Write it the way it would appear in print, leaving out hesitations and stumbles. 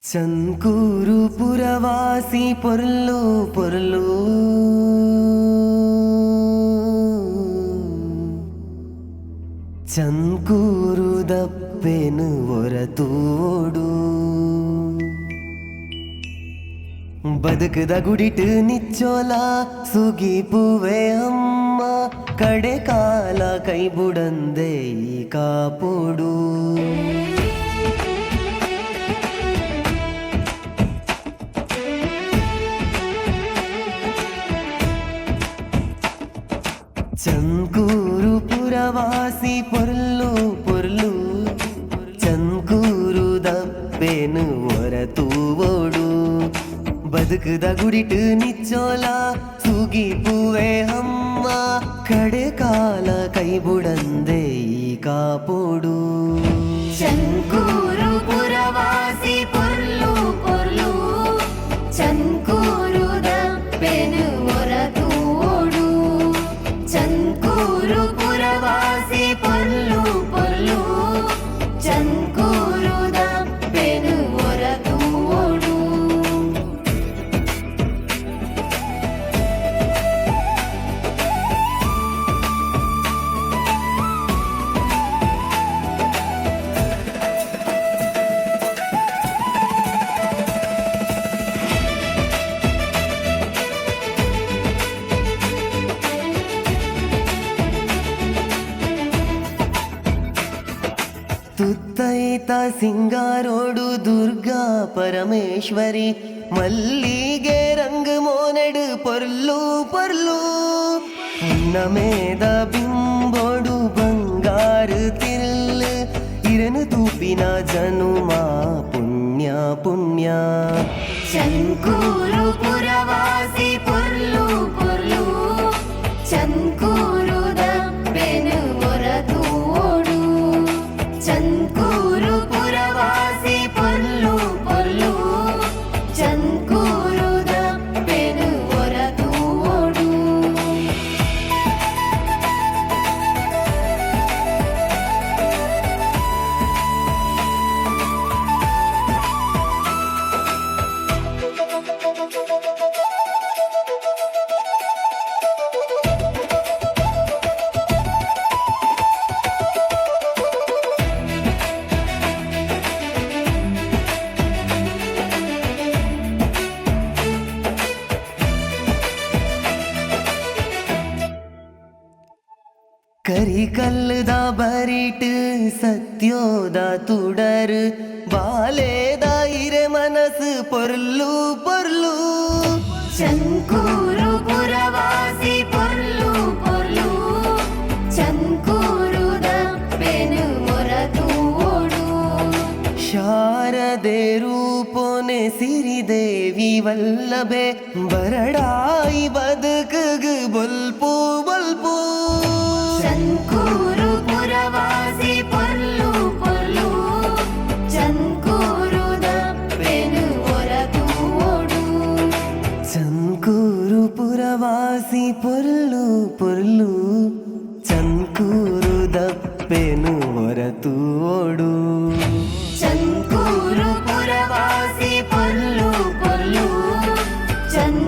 చంకూరు పురవాసి పొర్లు పొర్లు చంకూరు దప్పెను ಒರತೋಡು ಬದುಕದ ಗುಡಿಟು ನಿಚ್ಚೋಲ ಸುಗಿಪುವೆ ಅಮ್ಮ ಕಡೆ ಕಾಲ ಕೈ ಬುಡಂದೆ ಈ ಕಾಪೋಡು చంకూరు పురవాసి పొర్లు పొర్లు చంకూరు దಪ್ಪೆನು ಒರತುವೋಡು ಬದುಕದ ಗುಡಿಟು ನಿಚ್ಚೋಲ ಸುಗಿಪುವೆ ಅಮ್ಮ ಕಡೆ ಕಾಲ ಕೈ ಬುಡಂದೆ ಈ ಕಾಪೋಡು చంకూరు పురవాసి పొర్లు పొర్లు చంకూరు దప్పెను ಒರತುವೋಡು చంకూరు పురవాసి పొర్లు పొర్లు చంకూరు దప్పెను ಒರತುవోడు ತುತ್ತೈತ ಸಿಂಗಾರೋಡು ದುರ್ಗಾ ಪರಮೇಶ್ವರಿ ಮಲ್ಲಿಗೆ ರಂಗ್ ಮೋನೆಡು ಪೊರ್ಲು ಪೊರ್ಲು ಉನ್ನಮೇದ ಬಿಂಬೋಡು ಬಂಗಾರು ತಿರ್ಲು ಇರನು ತೂಪಿನ ಜನುಮಾ ಪುಣ್ಯ ಪುಣ್ಯ చంకూరు పురవాసి పొర్లు పొర్లు చంకూరు దప్పెను ಒರತುవోడు చంకూరు పురవాసి పొర్లు పొర్లు చంకూరు దప్పెను ಒರತುవోడు ಕರಿಕಲ್ಲದ ಬರಿಟ್ ಸತ್ಯೋದ ತುಡರ್ ಬಾಲೇದ ಇರೆ ಮನಸ್ಸು ಪೊರ್ಲು ಪೊರ್ಲು చంకూరు పురవాసి పొర్లు పొర్లు చంకూరు దప్పెను ಒರತುవోడు ಶಾರದೆ ರೂಪೋನೆ ಸಿರಿದೇವಿ ವಲ್ಲಭೆ ಬರಡಾಯಿ ಬದುಕುಗು ಬೊಲ್ಪು ಬೊಲ್ಪು చంకూరు పురవాసి పొర్లు పొర్లు చంకూరు దప్పెను ಒರತುవోడు చంకూరు పురవాసి పొర్లు పొర్లు చంకూరు దప్పెను ಒರತುవోడు చంకూరు పురవాసి పొర్లు పొర్లు చంకూరు